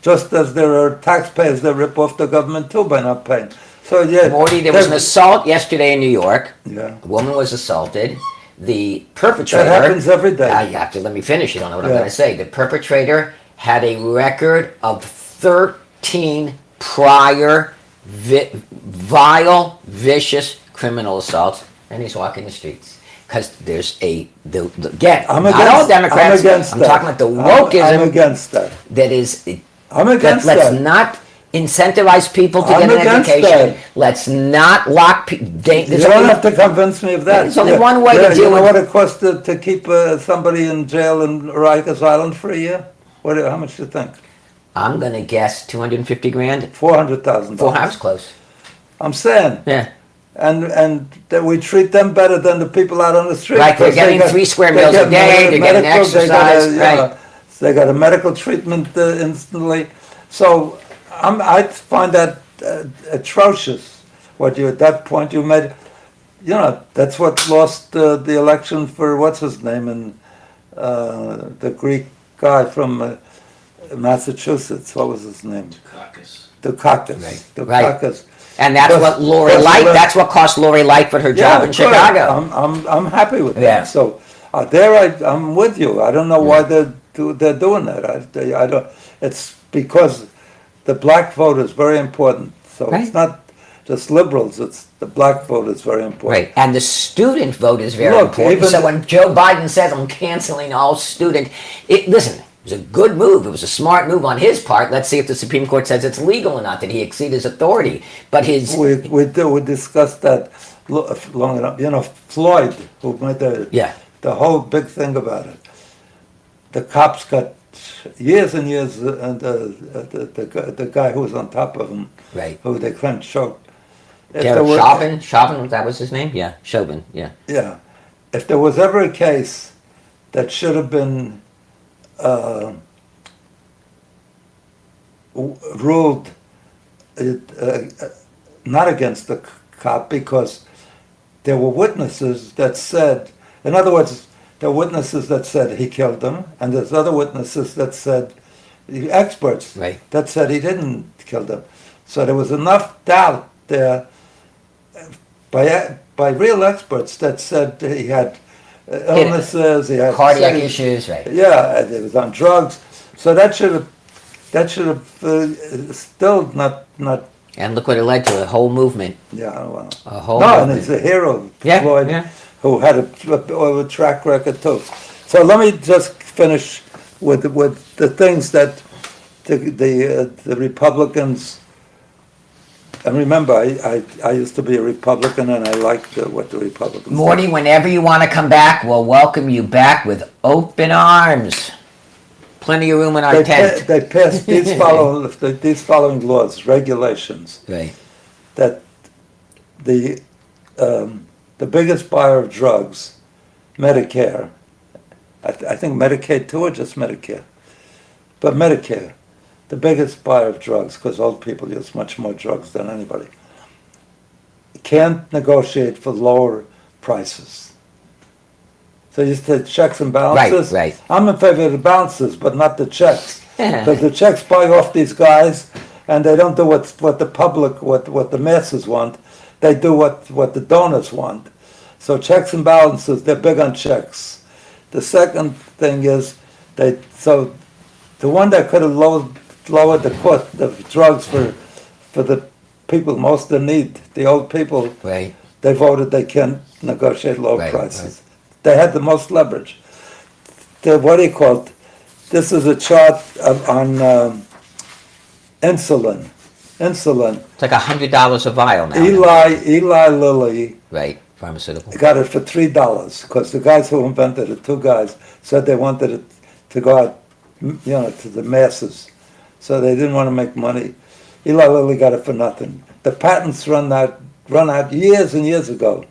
just as there are taxpayers that rip off the government too by not paying. So yeah,
Morty, there was an assault yesterday in New York.
Yeah.
A woman was assaulted. the perpetrator.
That happens every day.
You have to let me finish. You don't know what I'm
Yeah.
going to say. The perpetrator had a record of 13 prior vile, vicious criminal assaults, and he's walking the streets. Because there's again,
I'm
not
against,
all Democrats.
I'm against
I'm
that.
talking about the
I'm
wokeism
against that.
that is.
I'm against
Let's
that.
not incentivize people to
I'm
get an
against
education.
that.
Let's not lock people.
You don't have to convince me of that.
There's only one way to
You
deal
know
with-
what it costs to keep somebody in jail in Rikers Island for a year? How much do you think?
I'm gonna guess 250 grand.
$400,000.
I was close.
I'm saying,
Yeah.
and that we treat them better than the people out on the street.
Right, they're
because they
getting 3 square meals
get
a day, they're getting
medical,
exercise,
you
right.
know, they got a medical treatment instantly. So I find that atrocious. What you at that point you made, you know, that's what lost the election for what's his name and the Greek guy from Massachusetts. What was his name? Dukakis.
Right.
Dukakis.
And that's
Because-
what Lori
because
Light.
the-
That's what cost Lori Lightfoot her job in
good.
Chicago.
I'm happy with
Yeah.
that. So I'm with you. I don't know why they're doing that. I don't. It's because the black vote is very important. So
Right.
it's not just liberals. It's the black vote is very important.
Right, and the student vote is very
Look,
important.
even-
So when Joe Biden says, "I'm canceling all student," listen, it was a good move. It was a smart move on his part. Let's see if the Supreme Court says it's legal or not. Did he exceed his authority? But his
We discussed that long enough. You know, Floyd, who made the whole big thing about it. The cops got years and years, and the guy who was on top of him,
right,
who they claimed choked. If
Derek
there were-
Chauvin, that was his name. Yeah, Chauvin. Yeah,
Yeah. If there was ever a case that should have been ruled not against the cop because there were witnesses that said, in other words, there were witnesses that said he killed them, and there's other witnesses that said, experts,
right.
that said he didn't kill them. So there was enough doubt there by real experts that said he had illnesses, he had
Cardiac issues, right?
Yeah, and he was on drugs. So that should have still not.
And look what it led to—a whole movement.
Yeah, well.
A whole
No, and
movement.
he's a hero,
Yeah,
Floyd,
yeah.
who had a track record too. So let me just finish with the things that the Republicans. And remember, I used to be a Republican, and I liked what the Republicans.
Morty, whenever you want to come back, we'll welcome you back with open arms. Plenty of room in our tent.
They passed these following laws, regulations,
Right.
that the biggest buyer of drugs, Medicare, I think Medicaid too, or just Medicare, but Medicare, the biggest buyer of drugs, because old people use much more drugs than anybody, can't negotiate for lower prices. So you said checks and balances.
Right.
I'm in favor of the balances, but not the checks, because the checks buy off these guys, and they don't do what the public, what the masses want. They do what the donors want. So checks and balances, they're big on checks. The second thing is the one that could have lowered the cost of drugs for the people most in need, the old people.
Right.
They voted they can't negotiate low
Right,
prices. They had the most leverage. What do you call it? This is a chart on insulin. Insulin.
It's like $100 a vial now.
Eli Lilly
Right. Pharmaceutical.
got it for $3 because the guys who invented it, 2 guys, said they wanted it to go out, to the masses. So they didn't want to make money. Eli Lilly got it for nothing. The patents run out years and years ago.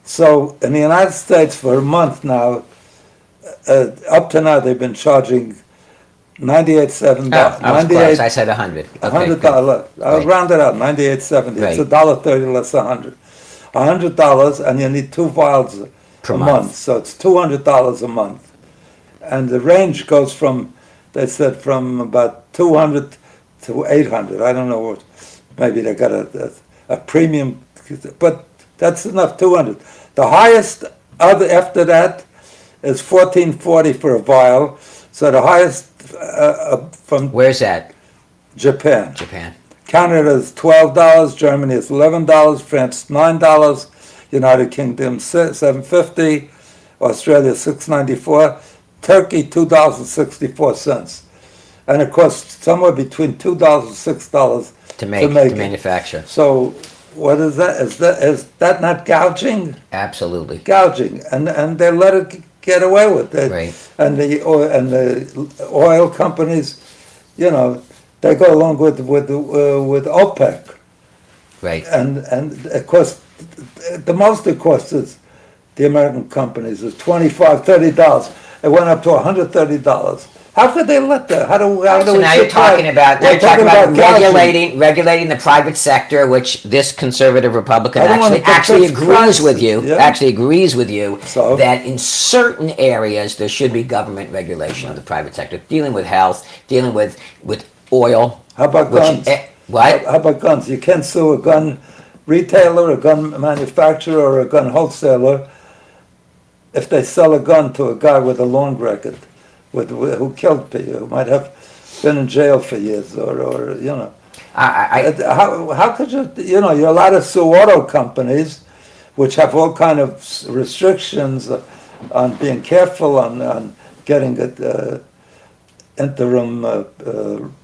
So in the United States for a month now, up to now they've been charging $98.70.
I was close. I said 100. Okay, good.
$100. I'll
Right.
round it out. $98.70.
Right.
It's $1.30 less than $100. $100, and you need 2 vials
Per
a
month.
month. So it's $200 a month, and the range goes from, they said, from about 200 to 800. I don't know what. Maybe they got a premium, but that's enough. 200. The highest after that is $14.40 for a vial. So the highest from
Where's that?
Japan.
Japan.
Canada is $12, Germany is $11, France $9, United Kingdom $7.50, Australia $6.94, Turkey $2.64, and it costs somewhere between $2 and $6
To make,
make
to
it.
manufacture.
So what is that? Is that not gouging?
Absolutely.
Gouging, and they let it get away with it.
Right.
And the oil companies, you know, they go along with OPEC,
Right.
and of course, the most it costs is the American companies is $25-$30. It went up to $130. How could they let that? How do
So
we
now you're
supply-
talking about
We're gouging.
regulating the private sector, which this conservative Republican
I don't wanna
actually
put
agrees
prices,
with you.
yeah.
Actually agrees with you
So?
that in certain areas there should be government regulation of the private sector, dealing with health, dealing with oil.
How about
which-
guns?
What?
How about guns? You can't sue a gun retailer, a gun manufacturer, or a gun wholesaler if they sell a gun to a guy with a long record, who killed people, who might have been in jail for years, or you know. How could you, you know, you're allowed to sue auto companies, which have all kind of restrictions on being careful, on getting a interim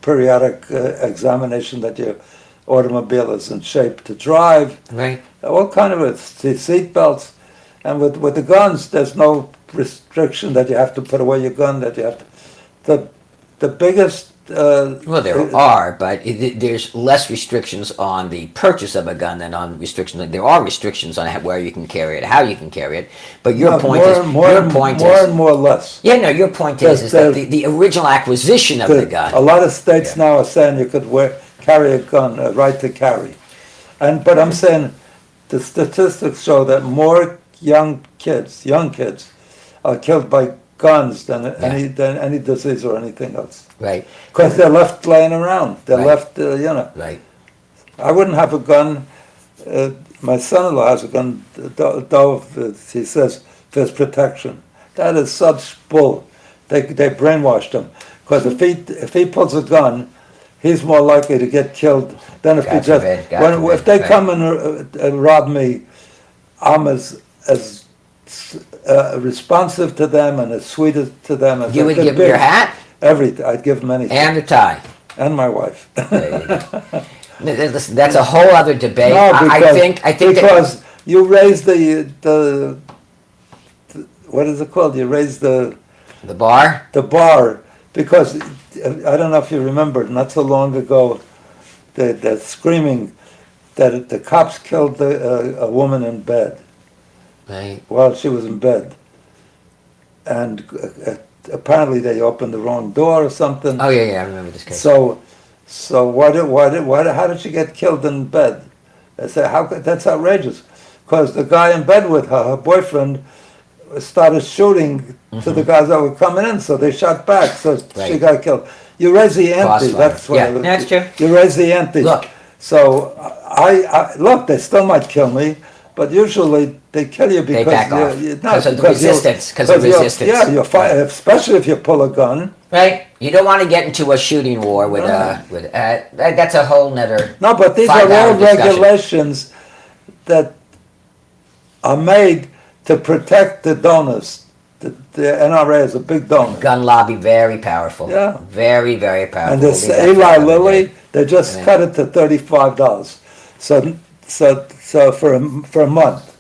periodic examination that your automobile is in shape to drive.
Right.
All kind of seat belts. And with the guns, there's no restriction that you have to put away your gun, that you have to. The biggest.
Well, there are, but there's less restrictions on the purchase of a gun than on restrictions. There are restrictions on where you can carry it, how you can carry it. But your point is
more and more less.
Yeah, no. Your point is that the original acquisition of the gun.
A lot of states now are saying you could carry a gun, a right to carry, but I'm saying the statistics show that more young kids are killed by guns than any disease or anything else.
Right.
Because they're left laying around. They're
Right.
left, you know.
Right.
I wouldn't have a gun. My son-in-law has a gun, though he says there's protection. That is such bull. They brainwashed him. Because if he pulls a gun, he's more likely to get killed than if
God forbid, God forbid,
if they
right.
come and rob me, I'm as responsive to them and as sweet to them as
You
I
would
could
give
be.
them your hat
Everything. I'd give them anything.
and a tie.
And my wife.
There you go. Listen, that's a whole other debate.
No,
I think
because you raise the what is it called? You raise
the bar.
the bar because I don't know if you remember, not so long ago, that screaming that the cops killed a woman in bed
Right.
while she was in bed, and apparently they opened the wrong door or something.
Oh yeah, I remember this case.
So how did she get killed in bed? I said, that's outrageous. Because the guy in bed with her boyfriend, started shooting to the guys that were coming in, so they shot back, so she
Right.
got killed. You raise the ante,
Crossfire.
that's what
Yeah, that's true.
You raise the ante.
Look.
So look, they still might kill me, but usually they kill you because
back off. Because of the resistance, 'cause of resistance.
Yeah, you're especially if you pull a gun.
Right. You don't want to get into a shooting war with that's a whole nother.
No, but these are
5-hour
all
discussion.
regulations that are made to protect the donors. The NRA is a big donor.
Gun lobby, very powerful.
Yeah.
Very, very powerful.
And this
We'll leave that
Eli
for another
Lilly,
day.
they just
Yeah.
cut it to $35. So for a month.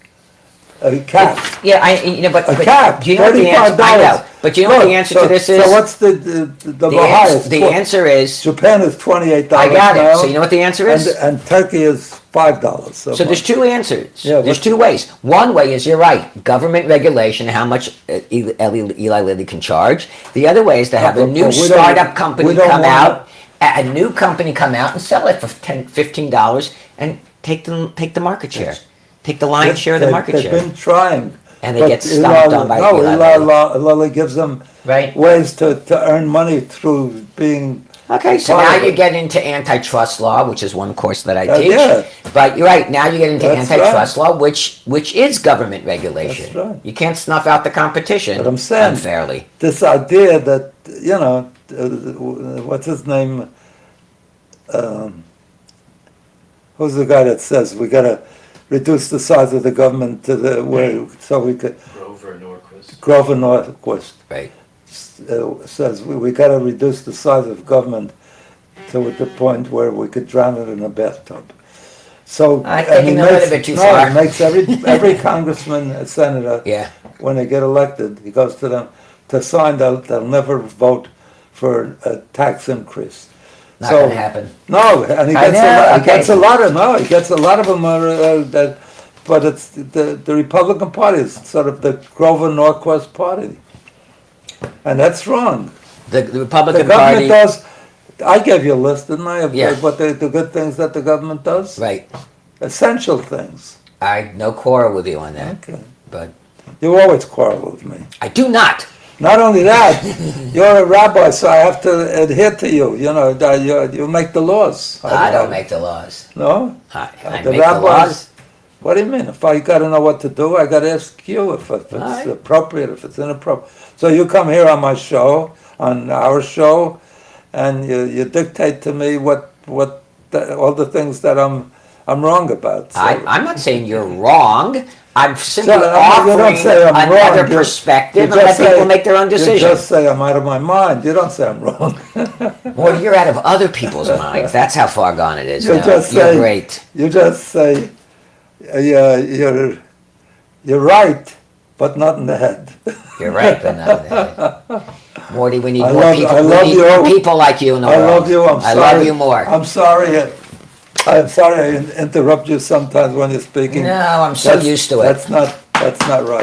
A cap.
Yeah, but
A cap,
do you know what the answer? I know,
$35.
but you know what the answer to this is?
So what's the highest?
The answer is
Japan is $28
I got
now,
it. So you know what the answer is?
and Turkey is $5.
So there's two answers.
Yeah,
there's
but-
two ways. One way is you're right, government regulation, how much Eli Lilly can charge. The other way is to have a
but
new
we don't-
startup company
we don't
come
want-
out, a new company come out and sell it for $10, $15 and take the market share, take the lion's share of the market
They've
share.
been trying.
And they
but
get stomped on by Eli Lilly.
Lilly gives them
Right.
ways to earn money through being
Okay, so
Part
now
of
you
it.
get into antitrust law, which is one course that I
Uh,
teach.
yeah.
But you're right, now you get into
That's
antitrust law, which is government regulation.
That's right.
You can't snuff out the competition
But I'm saying-
unfairly.
This idea that, what's his name? Who's the guy that says we gotta reduce the size of the government to the, where, so we could, Grover Norquist
Right.
says we gotta reduce the size of government to the point where we could drown it in a bathtub. So.
I
and
think
he
it a little
makes-
bit too
no,
far.
he makes every congressman, and senator,
Yeah.
when they get elected, he goes to them to sign they'll never vote for a tax increase.
Not
So-
gonna happen.
No, and he
I
gets
know,
he
okay.
gets a lot of he gets a lot of them that, but it's the Republican Party is sort of the Grover Norquist Party, and that's wrong.
The
The
Republican
government
Party,
does. I gave you a list, didn't I, of
Yeah.
what the good things that the government does?
right.
Essential things.
I no quarrel with you on that,
Okay.
but
You always quarrel with me.
I do not.
Not only that, you're a rabbi, so I have to adhere to you. You make the laws.
I don't make the laws.
No?
I
The
make the
rabbis-
laws.
What do you mean? If I got to know what to do, I got to ask you if it's
Alright.
appropriate, if it's inappropriate. So you come here on my show, on our show, and you dictate to me all the things that I'm wrong about. So,
I'm not saying you're wrong. I'm simply
So, you don't
offering
say I'm
another
wrong. You
perspective and
just
let people
say-
make their own
You
decision.
just say I'm out of my mind. You don't say I'm wrong.
Well, you're out of other people's minds. That's how far gone it is.
You
now.
just
You're
say-
great.
You just say you're right, but not in the head.
You're right, but not in the head. Morty, we need
I
more
love-
people.
I
We
love
need
you.
more people like you in the
I
world.
love you. I'm
I
sorry.
love you more.
I'm sorry. I'm sorry I interrupt you sometimes when you're speaking.
No, I'm so
That's-
used to it.
That's not right.